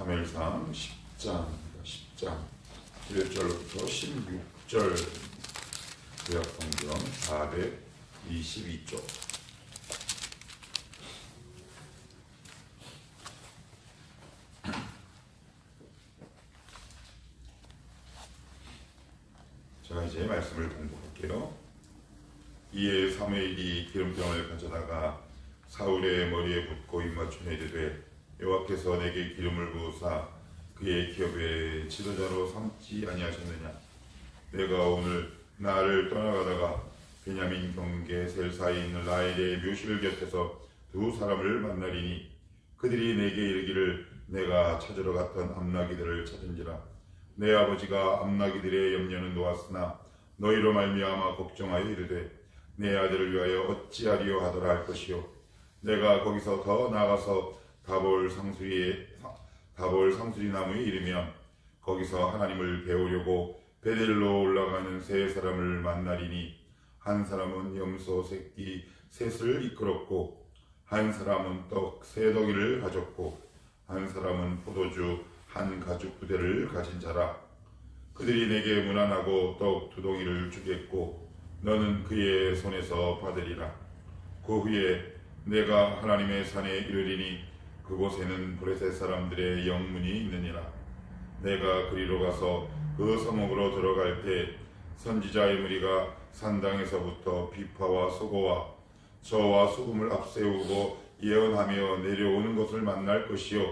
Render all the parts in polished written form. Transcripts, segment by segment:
사무엘상 10장입니다. 10장 1절부터 16절 구약성경 422쪽. 제가 이제 말씀을 공부할게요. 이에 사무엘이 기름병을 가져다가 사울의 머리에 붓고 입맞춤에 이르되 여호와께서 내게 기름을 부으사 그의 기업의 지도자로 삼지 아니하셨느냐. 내가 오늘 나를 떠나가다가 베냐민 경계 셀 사이에 있는 라헬의 묘실 곁에서 두 사람을 만나리니 그들이 내게 이르기를 내가 찾으러 갔던 암나기들을 찾은지라. 내 아버지가 암나기들의 염려는 놓았으나 너희로 말미암아 걱정하여 이르되 내 아들을 위하여 어찌하리요 하더라 할 것이요. 내가 거기서 더 나아가서 다볼 상수리 나무에 이르면 거기서 하나님을 배우려고 베델로 올라가는 세 사람을 만나리니 한 사람은 염소 새끼 셋을 이끌었고 한 사람은 떡 세 덩이를 가졌고 한 사람은 포도주 한 가죽 부대를 가진 자라. 그들이 내게 문안하고 떡 두 덩이를 주겠고 너는 그의 손에서 받으리라. 그 후에 내가 하나님의 산에 이르리니 그곳에는 브레셋 사람들의 영문이 있느니라. 내가 그리로 가서 그 성읍으로 들어갈 때 선지자의 무리가 산당에서부터 비파와 소고와 저와 수금을 앞세우고 예언하며 내려오는 것을 만날 것이요.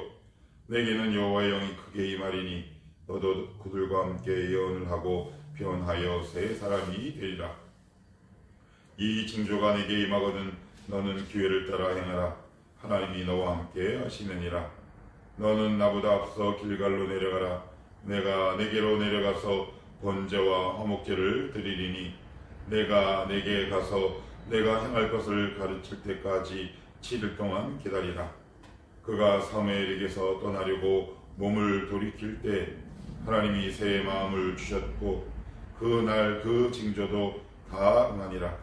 내게는 여호와의 영이 크게 임하리니 너도 그들과 함께 예언을 하고 변하여 세 사람이 되리라. 이 징조가 내게 임하거든 너는 기회를 따라 행하라. 하나님이 너와 함께 하시느니라. 너는 나보다 앞서 길갈로 내려가라. 내가 내게로 내려가서 번제와 화목제를 드리리니 내가 내게 가서 내가 행할 것을 가르칠 때까지 7일 동안 기다리라. 그가 사무엘에게서 떠나려고 몸을 돌이킬 때 하나님이 새 마음을 주셨고 그날 그 징조도 다 응하니라.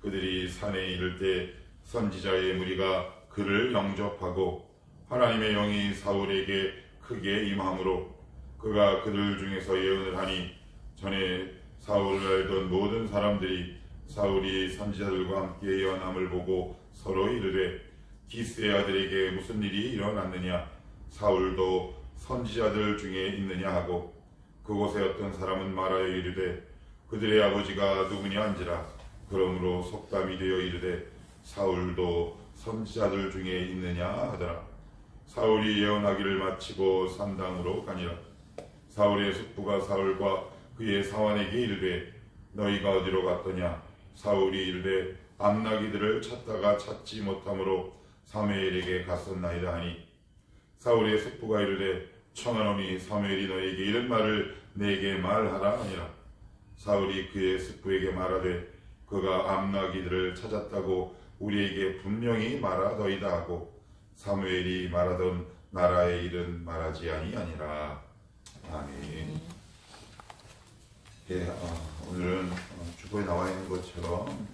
그들이 산에 이를 때 선지자의 무리가 그를 영접하고 하나님의 영이 사울에게 크게 임함으로 그가 그들 중에서 예언을 하니 전에 사울을 알던 모든 사람들이 사울이 선지자들과 함께 예언함을 보고 서로 이르되 기스의 아들에게 무슨 일이 일어났느냐. 사울도 선지자들 중에 있느냐 하고 그곳에 어떤 사람은 말하여 이르되 그들의 아버지가 누구냐 한지라. 그러므로 속담이 되어 이르되 사울도 선지자들 중에 있느냐 하더라. 사울이 예언하기를 마치고 산당으로 가니라. 사울의 숙부가 사울과 그의 사환에게 이르되 너희가 어디로 갔더냐. 사울이 이르되 암나기들을 찾다가 찾지 못함으로 사무엘에게 갔었나이다 하니 사울의 숙부가 이르되 청하노니 사무엘이 너에게 이런 말을 내게 말하라 하니라. 사울이 그의 숙부에게 말하되 그가 암나기들을 찾았다고 우리에게 분명히 말하더이다 하고 사무엘이 말하던 나라의 일은 말하지 아니하니라. 아멘. 예, 오늘은 주보에 나와 있는 것처럼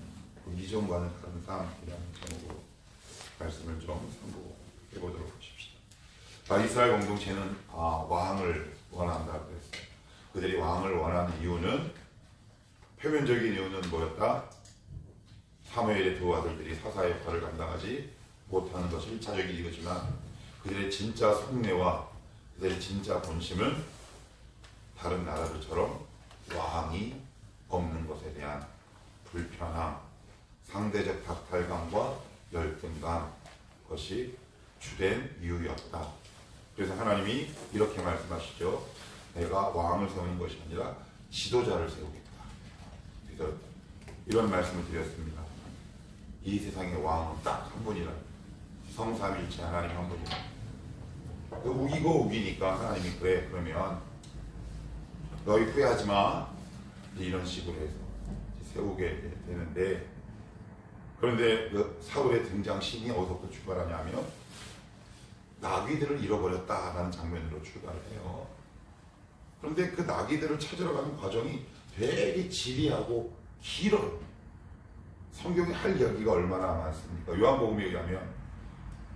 이전과는 다른 삶이라는 제목으로 말씀을 좀 상고해 보도록 하십시다. 이스라엘 공동체는 왕을 원한다고 했어요. 그들이 왕을 원하는 이유는 표면적인 이유는 뭐였다? 사무엘의 두 아들들이 사사의 역할을 감당하지 못하는 것이 1차적인 이유지만 그들의 진짜 속내와 그들의 진짜 본심은 다른 나라들처럼 왕이 없는 것에 대한 불편함, 상대적 박탈감과 열등감, 그것이 주된 이유였다. 그래서 하나님이 이렇게 말씀하시죠. 내가 왕을 세우는 것이 아니라 지도자를 세우겠다. 그래서 이런 말씀을 드렸습니다. 이 세상의 왕은 딱 한 분이라. 성삼일체 하나님 한 분이라. 우기고 우기니까 하나님이 그래 그러면 너희 후회하지 마. 이런 식으로 해서 세우게 되는데 그런데 그 사울의 등장신이 어디서부터 출발하냐면 나귀들을 잃어버렸다라는 장면으로 출발을 해요. 그런데 그 나귀들을 찾으러 가는 과정이 되게 지리하고 길어요. 성경에 할 이야기가 얼마나 많습니까? 요한복음에 의하면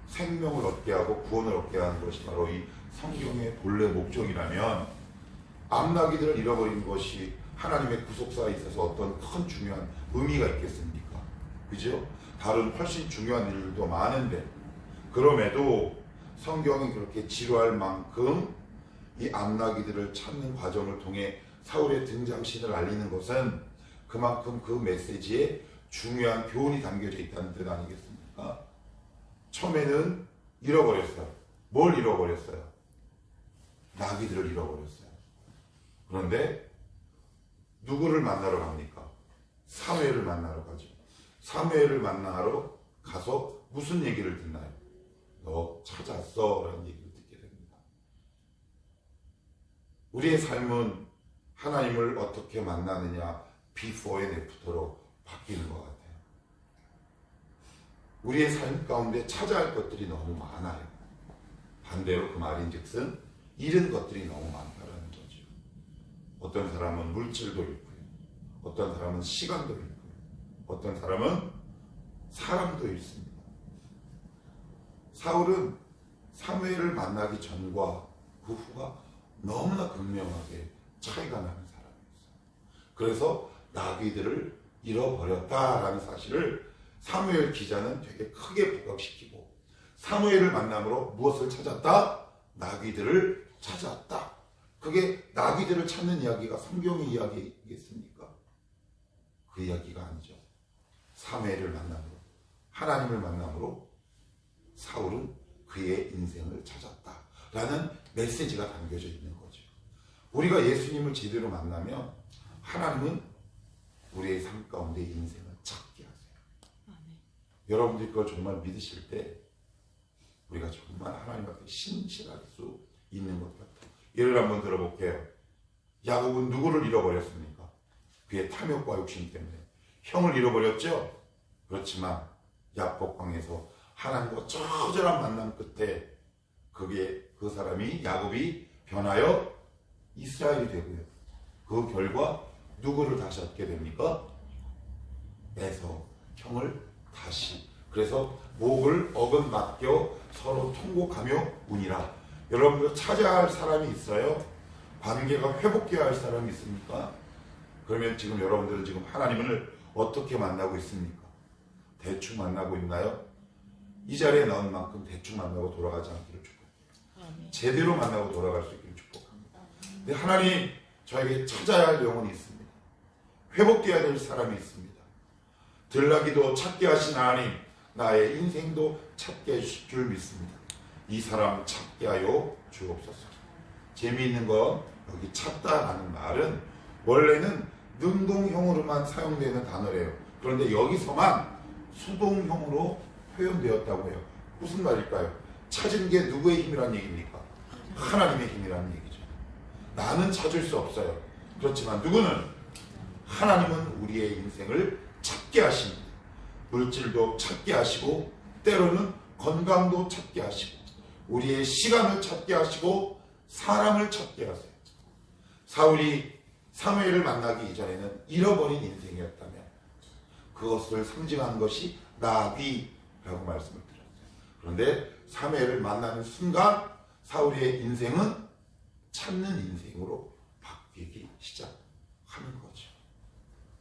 생명을 얻게 하고 구원을 얻게 하는 것이 바로 이 성경의 본래 목적이라면 암나귀들을 잃어버린 것이 하나님의 구속사에 있어서 어떤 큰 중요한 의미가 있겠습니까? 그죠? 다른 훨씬 중요한 일도 많은데, 그럼에도 성경이 그렇게 지루할 만큼 이 암나귀들을 찾는 과정을 통해 사울의 등장신을 알리는 것은 그만큼 그 메시지에 중요한 교훈이 담겨져 있다는 뜻 아니겠습니까? 처음에는 잃어버렸어요. 뭘 잃어버렸어요? 나귀들을 잃어버렸어요. 그런데 누구를 만나러 갑니까? 사무엘을 만나러 가죠. 사무엘을 만나러 가서 무슨 얘기를 듣나요? 너 찾았어 라는 얘기를 듣게 됩니다. 우리의 삶은 하나님을 어떻게 만나느냐, before and after로 바뀌는 것 같아요. 우리의 삶 가운데 찾아야 할 것들이 너무 많아요. 반대로 그 말인즉슨 잃은 것들이 너무 많다라는 거죠. 어떤 사람은 물질도 잃고요, 어떤 사람은 시간도 잃고요, 어떤 사람은 사람도 잃습니다. 사울은 사무엘을 만나기 전과 그 후가 너무나 극명하게 차이가 나는 사람이었어요. 그래서 나귀들을 잃어버렸다라는 사실을 사무엘 기자는 되게 크게 부각시키고, 사무엘을 만남으로 무엇을 찾았다? 나귀들을 찾았다. 그게 나귀들을 찾는 이야기가 성경의 이야기겠습니까? 그 이야기가 아니죠. 사무엘을 만남으로, 하나님을 만남으로 사울은 그의 인생을 찾았다라는 메시지가 담겨져 있는 거죠. 우리가 예수님을 제대로 만나면 하나님은 우리의 삶 가운데 인생을 찾게 하세요. 여러분들이 그걸 정말 믿으실 때 우리가 정말 하나님 앞에 신실할 수 있는 것 같아요. 예를 한번 들어볼게요. 야곱은 누구를 잃어버렸습니까? 그의 탐욕과 욕심 때문에 형을 잃어버렸죠. 그렇지만 야복강에서 하나님과 처절한 만남 끝에 그 사람이 야곱이 변하여 이스라엘이 되고요. 그 결과 누구를 다시 얻게 됩니까? 에서 형을 다시. 그래서 목을 어긋 맡겨 서로 통곡하며 우니라. 여러분들 찾아야 할 사람이 있어요? 관계가 회복되어야 할 사람이 있습니까? 그러면 지금 여러분들은 지금 하나님을 어떻게 만나고 있습니까? 대충 만나고 있나요? 이 자리에 나온 만큼 대충 만나고 돌아가지 않기를 축복합니다. 제대로 만나고 돌아갈 수 있기를 축복합니다. 근데 하나님, 저에게 찾아야 할 영혼이 있습니다. 회복되어야 될 사람이 있습니다. 들나귀도 찾게 하신 하나님, 나의 인생도 찾게 해주실 줄 믿습니다. 이 사람 찾게 하여 주옵소서. 재미있는 건 여기 찾다라는 말은 원래는 능동형으로만 사용되는 단어래요. 그런데 여기서만 수동형으로 표현되었다고 해요. 무슨 말일까요? 찾은 게 누구의 힘이란 얘기입니까? 하나님의 힘이라는 얘기죠. 나는 찾을 수 없어요. 그렇지만 누구는? 하나님은 우리의 인생을 찾게 하십니다. 물질도 찾게 하시고, 때로는 건강도 찾게 하시고, 우리의 시간을 찾게 하시고, 사람을 찾게 하세요. 사울이 사무엘을 만나기 이전에는 잃어버린 인생이었다면 그것을 상징하는 것이 나귀라고 말씀을 드렸어요. 그런데 사무엘을 만나는 순간 사울의 인생은 찾는 인생으로 바뀌기 시작하는 거죠.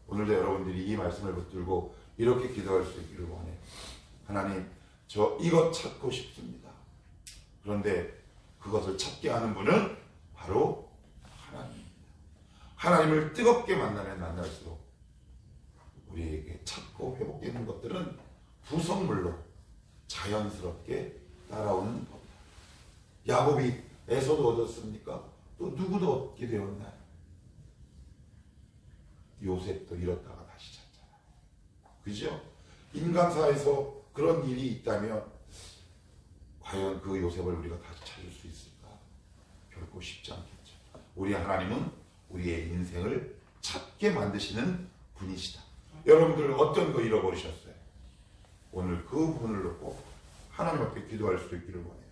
오늘도 여러분들이 이 말씀을 붙들고 이렇게 기도할 수 있기를 원해요. 하나님, 저 이것 찾고 싶습니다. 그런데 그것을 찾게 하는 분은 바로 하나님입니다. 하나님을 뜨겁게 만나면 만날수록 우리에게 찾고 회복되는 것들은 부속물로 자연스럽게 따라오는 법이다. 야곱이 에서도 얻었습니까? 또 누구도 얻게 되었나요? 요셉도 잃었다가 다시 찾잖아요. 그죠? 인간사에서 그런 일이 있다면 과연 그 요셉을 우리가 다시 찾을 수 있을까? 결코 쉽지 않겠죠. 우리 하나님은 우리의 인생을 찾게 만드시는 분이시다. 여러분들 어떤 거 잃어버리셨어요? 오늘 그 부분을 놓고 하나님 앞에 기도할 수 있기를 원해요.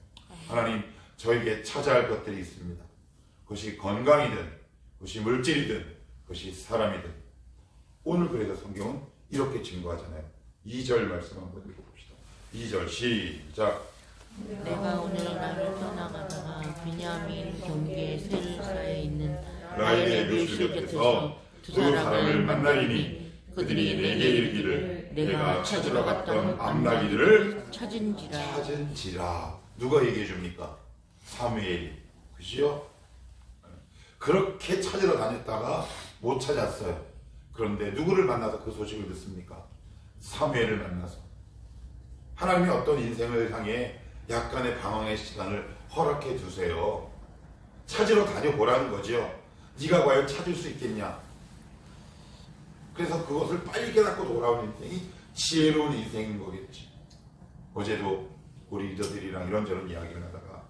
하나님, 저에게 찾아야 할 것들이 있습니다. 그것이 건강이든 그것이 물질이든 그것이 사람이든. 오늘 그래서 성경은 이렇게 증거하잖아요. 2절 말씀 한번 읽어봅시다. 2절 시작. 내가 오늘 나를 떠나가다가 베냐민 경계 셀사에 있는 라헬의 묘실 곁에서 두 사람을 만나리니 그들이 내게 이르기를 내가 찾으러 갔던 암나기들을 찾은지라. 누가 얘기해 줍니까? 사무엘이. 그죠? 그렇게 찾으러 다녔다가 못 찾았어요. 그런데 누구를 만나서 그 소식을 듣습니까? 사무엘을 만나서. 하나님이 어떤 인생을 향해 약간의 방황의 시간을 허락해 두세요. 찾으러 다녀보라는 거죠. 네가 과연 찾을 수 있겠냐. 그래서 그것을 빨리 깨닫고 돌아오는 인생이 지혜로운 인생인 거겠지. 어제도 우리 리더들이랑 이런저런 이야기를 하다가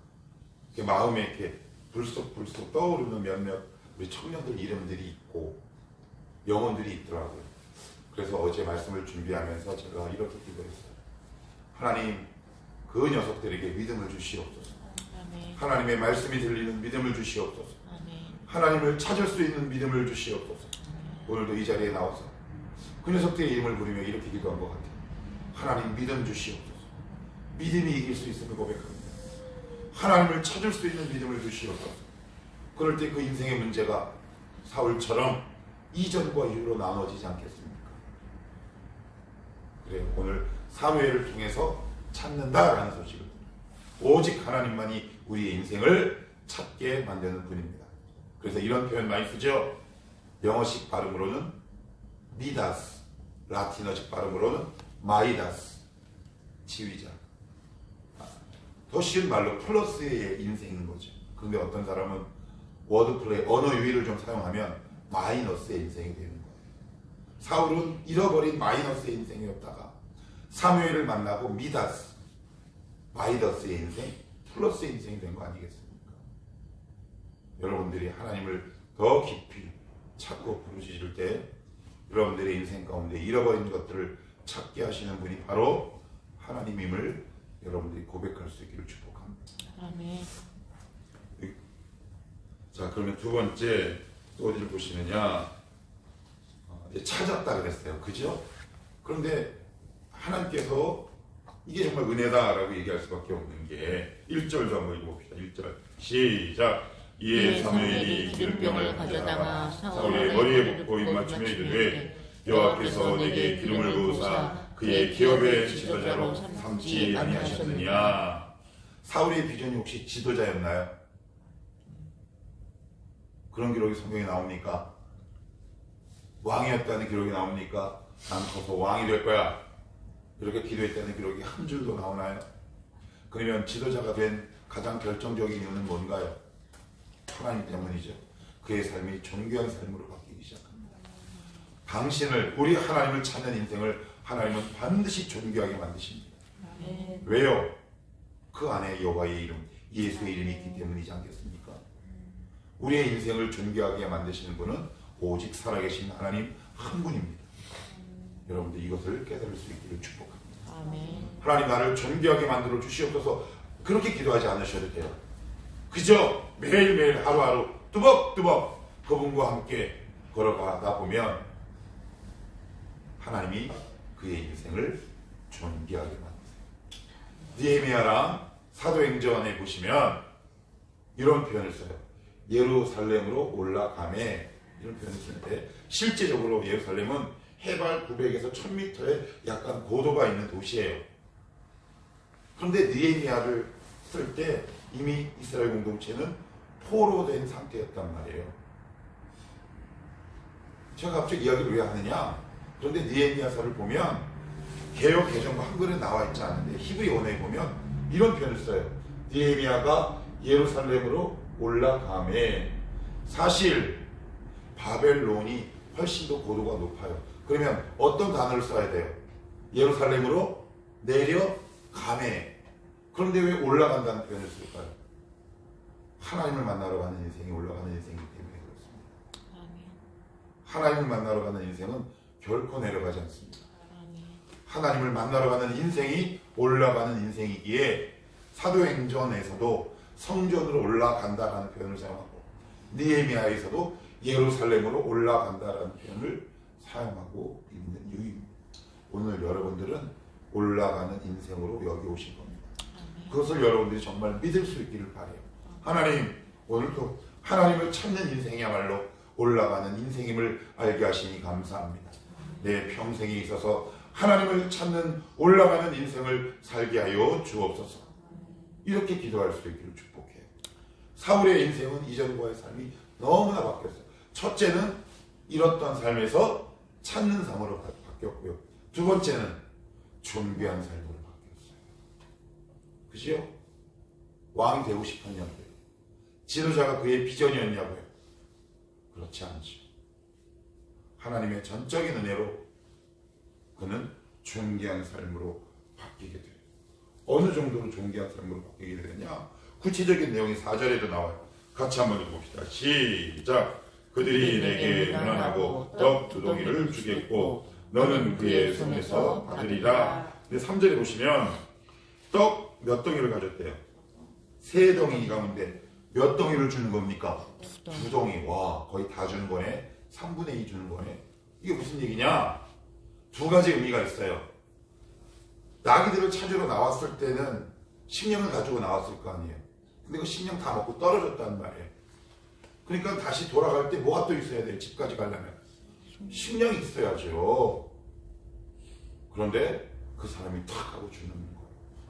이렇게 마음에 이렇게 불쑥불쑥 떠오르는 몇몇 우리 청년들 이름들이 있고 영혼들이 있더라고요. 그래서 어제 말씀을 준비하면서 제가 이렇게 기도했어요. 하나님, 그 녀석들에게 믿음을 주시옵소서. 아멘. 하나님의 말씀이 들리는 믿음을 주시옵소서. 아멘. 하나님을 찾을 수 있는 믿음을 주시옵소서. 오늘도 이 자리에 나와서 그 녀석들의 이름을 부르며 이렇게 기도한 것 같아요. 하나님, 믿음 주시옵소서. 믿음이 이길 수 있음을 고백합니다. 하나님을 찾을 수 있는 믿음을 주시옵소서. 그럴 때 그 인생의 문제가 사울처럼 이전과 이후로 나눠지지 않겠습니까? 그래, 오늘 사무엘을 통해서 찾는다라는 소식을 오직 하나님만이 우리의 인생을 찾게 만드는 분입니다. 그래서 이런 표현 많이 쓰죠. 영어식 발음으로는 미다스, 라틴어식 발음으로는 마이다스, 지휘자. 더 쉬운 말로 플러스의 인생인 거죠. 그런데 어떤 사람은 워드플레이, 언어 유희를 좀 사용하면 마이너스의 인생이 되는 거예요. 사울은 잃어버린 마이너스의 인생이었다가 사무엘을 만나고 미다스, 마이더스의 인생, 플러스의 인생이 된 거 아니겠습니까? 여러분들이 하나님을 더 깊이 찾고 부르짖을 때 여러분들의 인생 가운데 잃어버린 것들을 찾게 하시는 분이 바로 하나님임을 여러분들이 고백할 수 있기를 축복합니다. 아멘. 자, 그러면 두 번째 또 어디를 보시느냐? 이제 찾았다 그랬어요. 그죠? 그런데 하나님께서 이게 정말 은혜다라고 얘기할 수밖에 없는 게 1절도 한번 읽어봅시다. 1절 시작. 이에 사무엘이 기름병을 가져다가 사울의 머리에 붓고 입맞춤에 이르되 여호와께서 내게 기름을 부으사 그의 기업의 지도자로 삼지 아니하셨느냐. 사울의 비전이 혹시 지도자였나요? 그런 기록이 성경에 나옵니까? 왕이었다는 기록이 나옵니까? 난 커서 왕이 될 거야. 이렇게 기도했다는 기록이 한 줄도 나오나요? 그러면 지도자가 된 가장 결정적인 이유는 뭔가요? 하나님 때문이죠. 그의 삶이 존귀한 삶으로 바뀌기 시작합니다. 당신을, 우리 하나님을 찾는 인생을 하나님은 반드시 존귀하게 만드십니다. 왜요? 그 안에 여호와의 이름, 예수의 이름이 있기 때문이지 않겠습니까? 우리의 인생을 존귀하게 만드시는 분은 오직 살아계신 하나님 한 분입니다. 여러분들 이것을 깨달을 수 있기를 축복합니다. 아멘. 하나님, 나를 존귀하게 만들어 주시옵소서. 그렇게 기도하지 않으셔도 돼요. 그저 매일매일 하루하루 뚜벅뚜벅 그분과 함께 걸어가다 보면 하나님이 그의 인생을 존귀하게 만드세요. 느헤미야랑 사도행전에 보시면 이런 표현을 써요. 예루살렘으로 올라가매, 이런 표현을 쓰는데 실제적으로 예루살렘은 해발 900에서 1000m의 약간 고도가 있는 도시예요. 그런데 느헤미야를 쓸 때 이미 이스라엘 공동체는 포로된 상태였단 말이에요. 제가 갑자기 이야기를 왜 하느냐? 그런데 느헤미야서를 보면 개역 개정과 한글에 나와 있지 않은데 히브리 원어에 보면 이런 표현을 써요. 느헤미야가 예루살렘으로 올라가매. 사실 바벨론이 훨씬 더 고도가 높아요. 그러면 어떤 단어를 써야 돼요? 예루살렘으로 내려가매. 그런데 왜 올라간다는 표현을 쓸까요? 하나님을 만나러 가는 인생이 올라가는 인생이기 때문에 그렇습니다. 아멘. 하나님을 만나러 가는 인생은 결코 내려가지 않습니다. 아멘. 하나님을 만나러 가는 인생이 올라가는 인생이기에 사도행전에서도 성전으로 올라간다라는 표현을 사용하고 느헤미야에서도 예루살렘으로 올라간다라는 표현을 사용하고 있는 이유입니다. 오늘 여러분들은 올라가는 인생으로 여기 오신 겁니다. 그것을 여러분들이 정말 믿을 수 있기를 바라요. 하나님, 오늘도 하나님을 찾는 인생이야말로 올라가는 인생임을 알게 하시니 감사합니다. 내 평생에 있어서 하나님을 찾는 올라가는 인생을 살게 하여 주옵소서. 이렇게 기도할 수 있기를 축복해요. 사울의 인생은 이전과의 삶이 너무나 바뀌었어요. 첫째는 잃었던 삶에서 찾는 삶으로 바뀌었고요. 두 번째는 존귀한 삶으로 바뀌었어요. 그죠? 왕이 되고 싶었냐고요? 지도자가 그의 비전이었냐고요? 그렇지 않죠. 하나님의 전적인 은혜로 그는 존귀한 삶으로 바뀌게 돼요. 어느 정도로 존귀한 삶으로 바뀌게 되느냐? 구체적인 내용이 4절에도 나와요. 같이 한번 읽어봅시다. 시작! 그들이 내게 문안하고 떡 2덩이를 주겠고 너는 그의 손에서 받으리라. 근데 3절에 보시면 떡 몇 덩이를 가졌대요? 3덩이 가운데 몇 덩이를 주는 겁니까? 2덩이. 와, 거의 다 주는 거네. 3분의 2 주는 거네. 이게 무슨 얘기냐? 두 가지 의미가 있어요. 나귀들을 찾으러 나왔을 때는 식량을 가지고 나왔을 거 아니에요. 근데 그 식량 다 먹고 떨어졌단 말이에요. 그러니까 다시 돌아갈 때 뭐가 또 있어야 돼요? 집까지 가려면 식량이 있어야죠. 그런데 그 사람이 탁 하고 주는 거예요.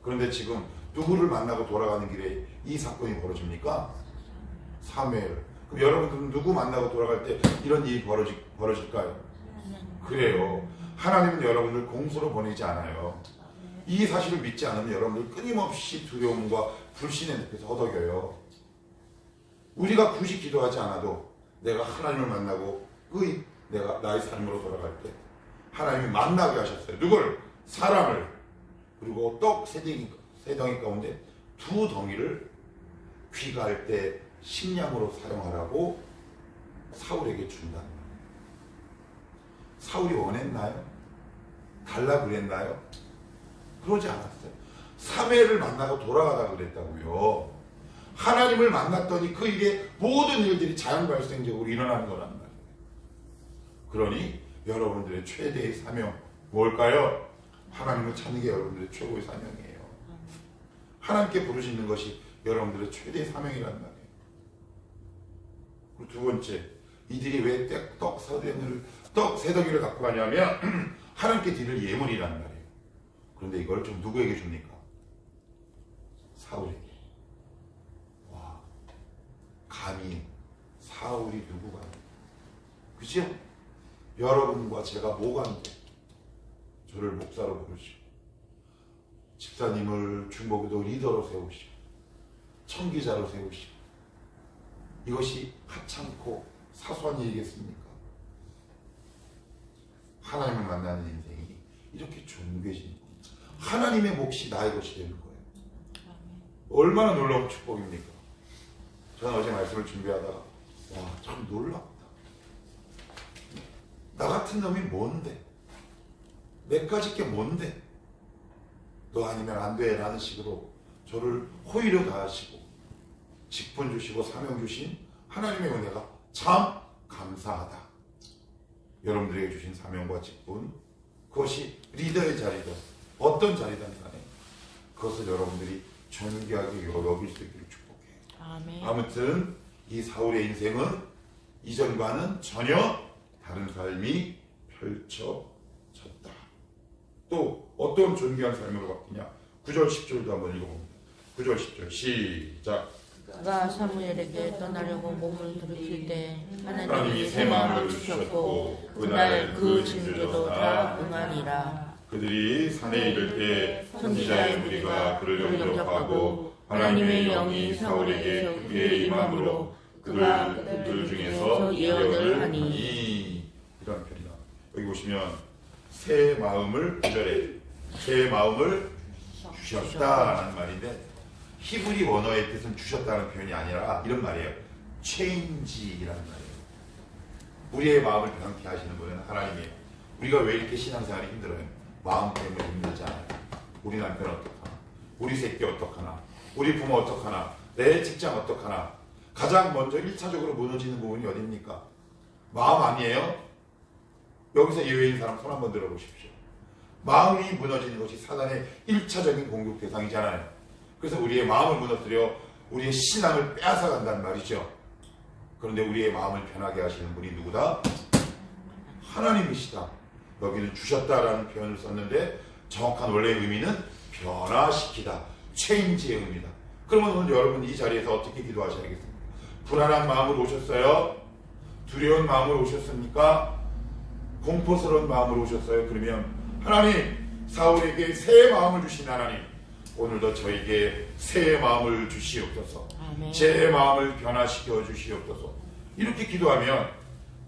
그런데 지금 누구를 만나고 돌아가는 길에 이 사건이 벌어집니까? 사무엘. 그럼 여러분들은 누구 만나고 돌아갈 때 이런 일이 벌어질까요? 그래요. 하나님은 여러분들 공수로 보내지 않아요. 이 사실을 믿지 않으면 여러분들 끊임없이 두려움과 불신의 늪에서 허덕여요. 우리가 굳이 기도하지 않아도 내가 하나님을 만나고 내가 나의 삶으로 돌아갈 때 하나님이 만나게 하셨어요. 누굴? 사람을. 그리고 떡 3덩이 가운데 2덩이를 귀가할 때 식량으로 사용하라고 사울에게 준다는 거예요. 사울이 원했나요? 달라 그랬나요? 그러지 않았어요. 사무엘을 만나고 돌아가다 그랬다고요. 하나님을 만났더니 그 일에 모든 일들이 자연 발생적으로 일어나는 거란 말이에요. 그러니 여러분들의 최대의 사명 뭘까요? 하나님을 찾는 게 여러분들의 최고의 사명이에요. 하나님께 부르시는 것이 여러분들의 최대의 사명이란 말이에요. 그리고 두 번째, 이들이 왜 떡 3덩이를 갖고 가냐면 하나님께 드릴 예물이란 말이에요. 그런데 이걸 좀 누구에게 줍니까? 사울에게. 와, 감히 사울이 누구가? 그죠? 여러분과 제가 뭐가인데 저를 목사로 부르시고 집사님을 중보기도 리더로 세우시고 청기자로 세우시고 이것이 하찮고 사소한 일이겠습니까? 하나님을 만나는 인생이 이렇게 존귀해지는 겁니다. 하나님의 몫이 나의 것이 되는 거예요. 얼마나 놀라운 축복입니까? 저는 어제 말씀을 준비하다가 와, 참 놀랍다. 나 같은 놈이 뭔데? 내까짓 게 뭔데? 너 아니면 안 돼 라는 식으로 저를 호의로 다하시고 직분 주시고 사명 주신 하나님의 은혜가 참 감사하다. 여러분들에게 주신 사명과 직분, 그것이 리더의 자리든 어떤 자리든 간에 그것을 여러분들이 존귀하게 여길 수 있기를 축복해요. 아멘. 아무튼 이 사울의 인생은 이전과는 전혀 다른 삶이 펼쳐졌다. 또 어떤 존귀한 삶으로 바뀌냐? 9절 10절도 한번 읽어봅니다. 9절 10절 시작. 그가 사무엘에게 떠나려고 몸을 돌이킬 때 하나님이 새 마음을 주셨고 그날 그 징조도 다 응하니라. 그들이 산에 이를 때 선지자의 무리가 그를 영접하고 하나님의 영이 사울에게 크게 임함으로 그가 그들 중에서 예언을 하니. 이런 표현이 나와요. 여기 보시면 새 마음을 9절에 새 마음을 주셨다라는 말인데 히브리 원어의 뜻은 주셨다는 표현이 아니라 이런 말이에요. 체인지라는 말이에요. 우리의 마음을 변케 하시는 분은 하나님이에요. 우리가 왜 이렇게 신앙생활이 힘들어요? 마음 때문에 힘들지 않아요. 우리 남편 어떡하나? 우리 새끼 어떡하나? 우리 부모 어떡하나? 내 직장 어떡하나? 가장 먼저 1차적으로 무너지는 부분이 어디입니까? 마음 아니에요? 여기서 예외인 사람 손 한번 들어보십시오. 마음이 무너지는 것이 사단의 1차적인 공격 대상이잖아요. 그래서 우리의 마음을 무너뜨려 우리의 신앙을 빼앗아간단 말이죠. 그런데 우리의 마음을 편하게 하시는 분이 누구다? 하나님이시다. 여기는 주셨다라는 표현을 썼는데 정확한 원래의 의미는 변화시키다, 체인지의 의미다. 그러면 오늘 여러분 이 자리에서 어떻게 기도하셔야겠습니까? 불안한 마음으로 오셨어요? 두려운 마음으로 오셨습니까? 공포스러운 마음으로 오셨어요? 그러면 하나님, 사울에게 새 마음을 주신 하나님, 오늘도 저에게 새 마음을 주시옵소서. 아멘. 제 마음을 변화시켜 주시옵소서. 이렇게 기도하면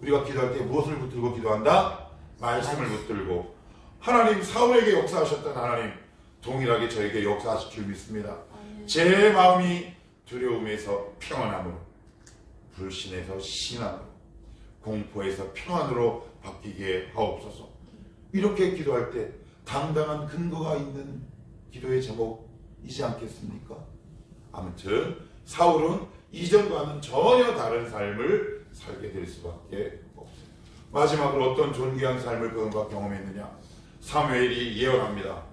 우리가 기도할 때 무엇을 붙들고 기도한다? 말씀을 붙들고. 하나님, 사울에게 역사하셨던 하나님 동일하게 저에게 역사하실 줄 믿습니다. 제 마음이 두려움에서 평안함으로, 불신에서 신앙으로, 공포에서 평안으로 바뀌게 하옵소서. 이렇게 기도할 때 당당한 근거가 있는 기도의 제목이지 않겠습니까? 아무튼 사울은 이전과는 전혀 다른 삶을 살게 될 수밖에 없어요. 마지막으로 어떤 존귀한 삶을 그가 경험했느냐? 사무엘이 예언합니다.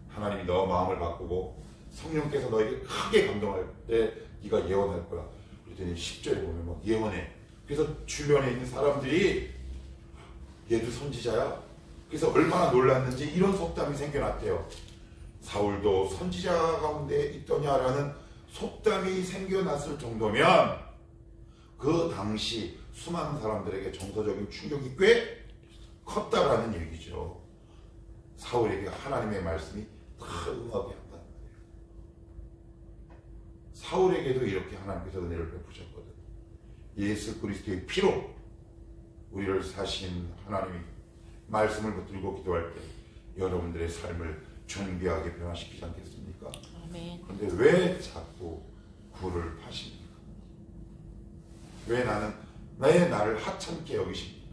하나님이 너 마음을 바꾸고 성령께서 너에게 크게 감동할 때 네가 예언할 거야. 그랬더니 10절에 보면 막 예언해. 그래서 주변에 있는 사람들이 얘도 선지자야? 그래서 얼마나 놀랐는지 이런 속담이 생겨났대요. 사울도 선지자 가운데 있더냐라는 속담이 생겨났을 정도면 그 당시 수많은 사람들에게 정서적인 충격이 꽤 컸다라는 얘기죠. 사울에게 하나님의 말씀이 다 응하게 한다는 거예요. 사울에게도 이렇게 하나님께서 은혜를 베푸셨거든. 예수 그리스도의 피로 우리를 사신 하나님이 말씀을 붙들고 기도할 때 여러분들의 삶을 존귀하게 변화시키지 않겠습니까? 아멘. 그런데 왜 자꾸 굴을 파십니까? 왜 나를 하찮게 여기십니까?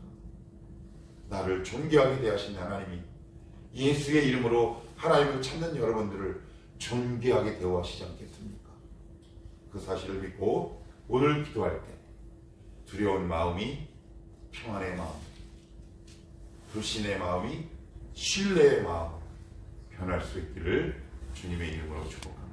나를 존귀하게 대하신 하나님이 예수의 이름으로 하나님을 찾는 여러분들을 존귀하게 대우하시지 않겠습니까? 그 사실을 믿고 오늘 기도할 때 두려운 마음이 평안의 마음, 불신의 마음이 신뢰의 마음 변할 수 있기를 주님의 이름으로 축복합니다.